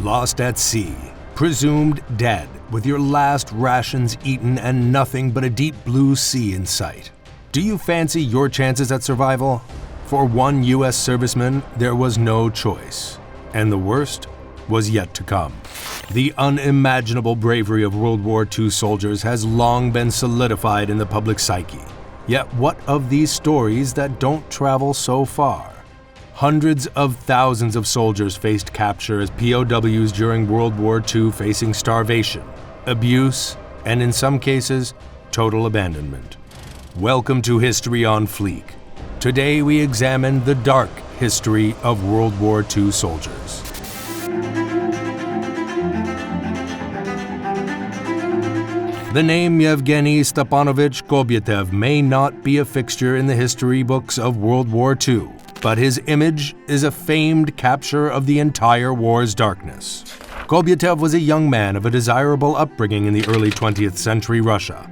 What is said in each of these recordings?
Lost at sea, presumed dead, with your last rations eaten and nothing but a deep blue sea in sight. Do you fancy your chances at survival? For one U.S. serviceman, there was no choice, and the worst was yet to come. The unimaginable bravery of World War II soldiers has long been solidified in the public psyche. Yet what of these stories that don't travel so far? Hundreds of thousands of soldiers faced capture as POWs during World War II, facing starvation, abuse, and in some cases, total abandonment. Welcome to History on Fleek. Today we examine the dark history of World War II soldiers. The name Yevgeny Stepanovich Kobyatev may not be a fixture in the history books of World War II, but his image is a famed capture of the entire war's darkness. Kobyatev was a young man of a desirable upbringing in the early 20th century Russia.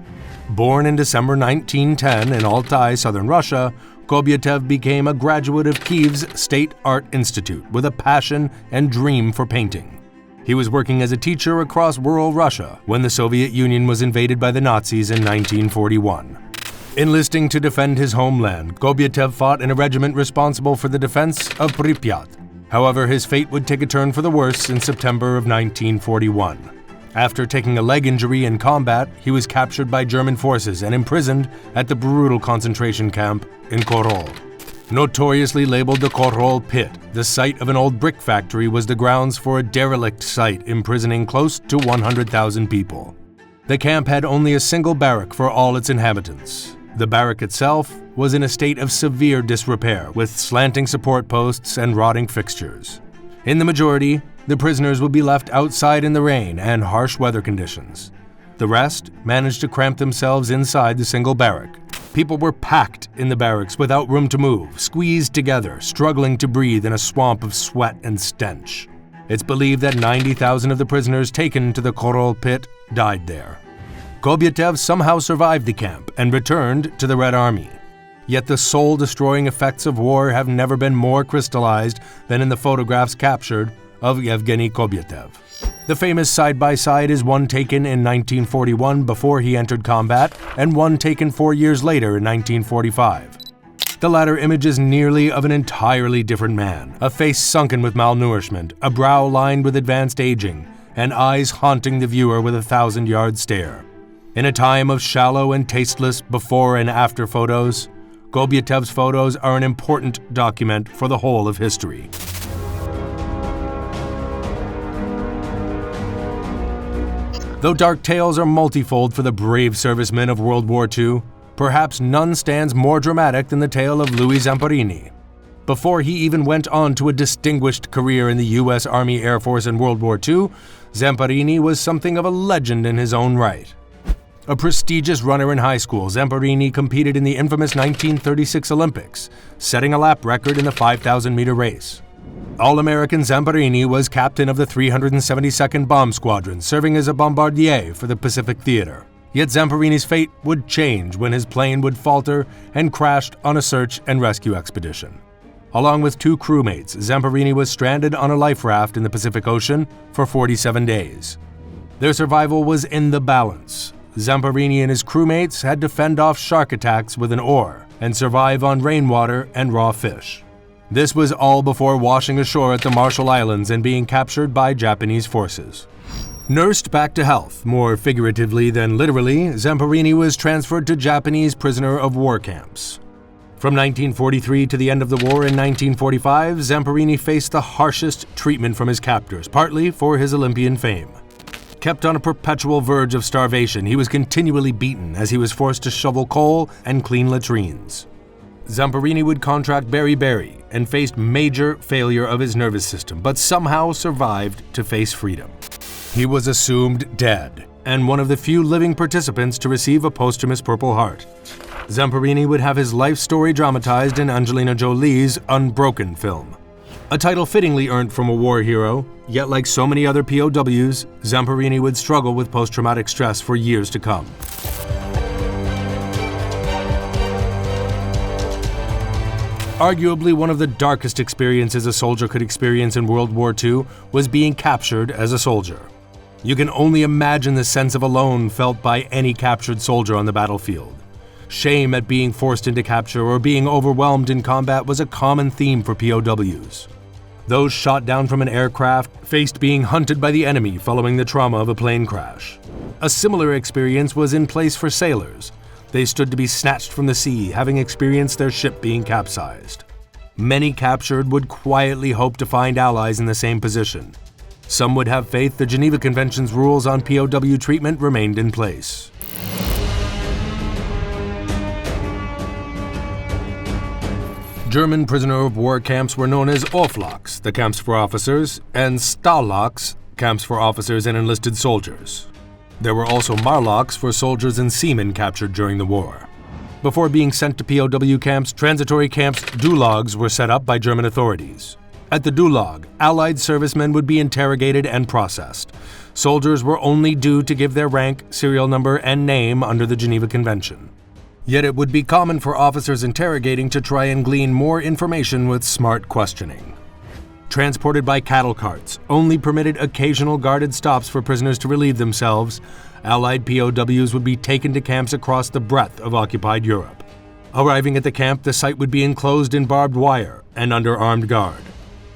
Born in December 1910 in Altai, southern Russia, Kobyatev became a graduate of Kiev's State Art Institute with a passion and dream for painting. He was working as a teacher across rural Russia when the Soviet Union was invaded by the Nazis in 1941. Enlisting to defend his homeland, Kobyatev fought in a regiment responsible for the defense of Pripyat. However, his fate would take a turn for the worse in September of 1941. After taking a leg injury in combat, he was captured by German forces and imprisoned at the brutal concentration camp in Korol. Notoriously labeled the Korol Pit, the site of an old brick factory was the grounds for a derelict site imprisoning close to 100,000 people. The camp had only a single barrack for all its inhabitants. The barrack itself was in a state of severe disrepair, with slanting support posts and rotting fixtures. In the majority, the prisoners would be left outside in the rain and harsh weather conditions. The rest managed to cramp themselves inside the single barrack. People were packed in the barracks without room to move, squeezed together, struggling to breathe in a swamp of sweat and stench. It's believed that 90,000 of the prisoners taken to the Korol Pit died there. Kobyatev somehow survived the camp and returned to the Red Army. Yet the soul-destroying effects of war have never been more crystallized than in the photographs captured of Yevgeny Kobyatev. The famous side-by-side is one taken in 1941 before he entered combat and one taken 4 years later in 1945. The latter image is nearly of an entirely different man, a face sunken with malnourishment, a brow lined with advanced aging, and eyes haunting the viewer with a 1,000-yard stare. In a time of shallow and tasteless before and after photos, Kobyatev's photos are an important document for the whole of history. Though dark tales are multifold for the brave servicemen of World War II, perhaps none stands more dramatic than the tale of Louis Zamperini. Before he even went on to a distinguished career in the U.S. Army Air Force in World War II, Zamperini was something of a legend in his own right. A prestigious runner in high school, Zamperini competed in the infamous 1936 Olympics, setting a lap record in the 5,000-meter race. All-American Zamperini was captain of the 372nd Bomb Squadron, serving as a bombardier for the Pacific Theater. Yet Zamperini's fate would change when his plane would falter and crashed on a search and rescue expedition. Along with 2 crewmates, Zamperini was stranded on a life raft in the Pacific Ocean for 47 days. Their survival was in the balance. Zamperini and his crewmates had to fend off shark attacks with an oar and survive on rainwater and raw fish. This was all before washing ashore at the Marshall Islands and being captured by Japanese forces. Nursed back to health, more figuratively than literally, Zamperini was transferred to Japanese prisoner of war camps. From 1943 to the end of the war in 1945, Zamperini faced the harshest treatment from his captors, partly for his Olympian fame. Kept on a perpetual verge of starvation, he was continually beaten as he was forced to shovel coal and clean latrines. Zamperini would contract beriberi and faced major failure of his nervous system, but somehow survived to face freedom. He was assumed dead, and one of the few living participants to receive a posthumous Purple Heart. Zamperini would have his life story dramatized in Angelina Jolie's Unbroken film. A title fittingly earned from a war hero, yet like so many other POWs, Zamperini would struggle with post-traumatic stress for years to come. Arguably one of the darkest experiences a soldier could experience in World War II was being captured as a soldier. You can only imagine the sense of alone felt by any captured soldier on the battlefield. Shame at being forced into capture or being overwhelmed in combat was a common theme for POWs. Those shot down from an aircraft faced being hunted by the enemy following the trauma of a plane crash. A similar experience was in place for sailors. They stood to be snatched from the sea, having experienced their ship being capsized. Many captured would quietly hope to find allies in the same position. Some would have faith the Geneva Convention's rules on POW treatment remained in place. German prisoner of war camps were known as Oflachs, the camps for officers, and Stallachs, camps for officers and enlisted soldiers. There were also Marlachs for soldiers and seamen captured during the war. Before being sent to POW camps, transitory camps, Gulags, were set up by German authorities. At the Gulag, Allied servicemen would be interrogated and processed. Soldiers were only due to give their rank, serial number, and name under the Geneva Convention. Yet it would be common for officers interrogating to try and glean more information with smart questioning. Transported by cattle carts, only permitted occasional guarded stops for prisoners to relieve themselves, Allied POWs would be taken to camps across the breadth of occupied Europe. Arriving at the camp, the site would be enclosed in barbed wire and under armed guard.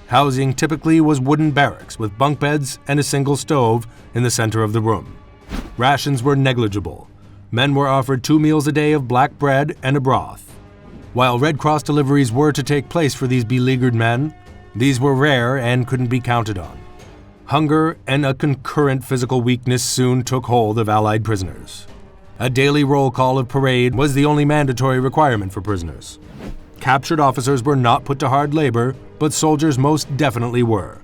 Housing typically was wooden barracks with bunk beds and a single stove in the center of the room. Rations were negligible. Men were offered 2 meals a day of black bread and a broth. While Red Cross deliveries were to take place for these beleaguered men, these were rare and couldn't be counted on. Hunger and a concurrent physical weakness soon took hold of Allied prisoners. A daily roll call of parade was the only mandatory requirement for prisoners. Captured officers were not put to hard labor, but soldiers most definitely were.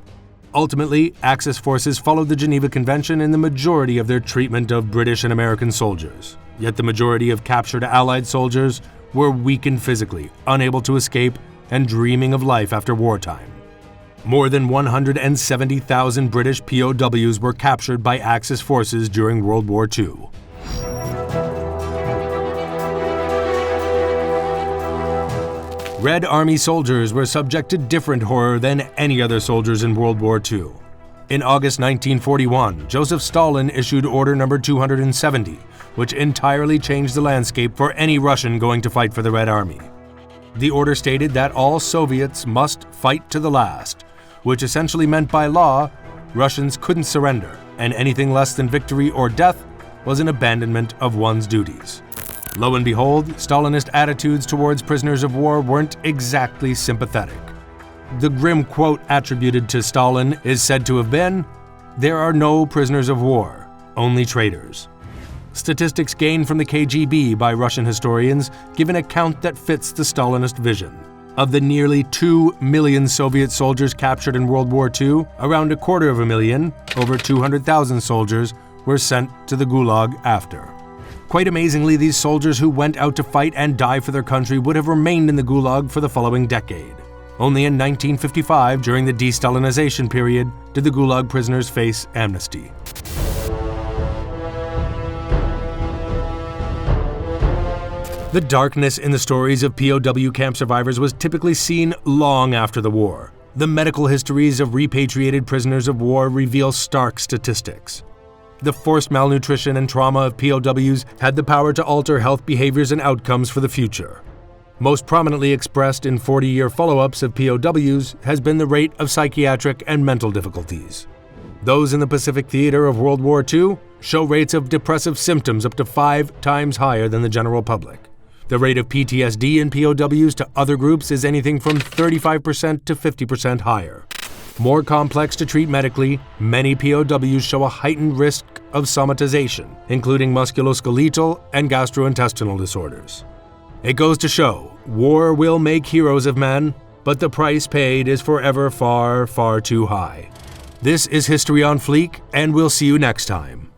Ultimately, Axis forces followed the Geneva Convention in the majority of their treatment of British and American soldiers. Yet the majority of captured Allied soldiers were weakened physically, unable to escape, and dreaming of life after wartime. More than 170,000 British POWs were captured by Axis forces during World War II. Red Army soldiers were subject to different horror than any other soldiers in World War II. In August 1941, Joseph Stalin issued Order No. 270, which entirely changed the landscape for any Russian going to fight for the Red Army. The order stated that all Soviets must fight to the last, which essentially meant by law, Russians couldn't surrender, and anything less than victory or death was an abandonment of one's duties. Lo and behold, Stalinist attitudes towards prisoners of war weren't exactly sympathetic. The grim quote attributed to Stalin is said to have been, "There are no prisoners of war, only traitors." Statistics gained from the KGB by Russian historians give an account that fits the Stalinist vision. Of the nearly 2 million Soviet soldiers captured in World War II, around 250,000, over 200,000 soldiers, were sent to the Gulag after. Quite amazingly, these soldiers who went out to fight and die for their country would have remained in the Gulag for the following decade. Only in 1955, during the de-Stalinization period, did the Gulag prisoners face amnesty. The darkness in the stories of POW camp survivors was typically seen long after the war. The medical histories of repatriated prisoners of war reveal stark statistics. The forced malnutrition and trauma of POWs had the power to alter health behaviors and outcomes for the future. Most prominently expressed in 40-year follow-ups of POWs has been the rate of psychiatric and mental difficulties. Those in the Pacific theater of World War II show rates of depressive symptoms up to 5 times higher than the general public. The rate of PTSD in POWs to other groups is anything from 35% to 50% higher. More complex to treat medically, many POWs show a heightened risk of somatization, including musculoskeletal and gastrointestinal disorders. It goes to show, war will make heroes of men, but the price paid is forever far, far too high. This is History on Fleek, and we'll see you next time.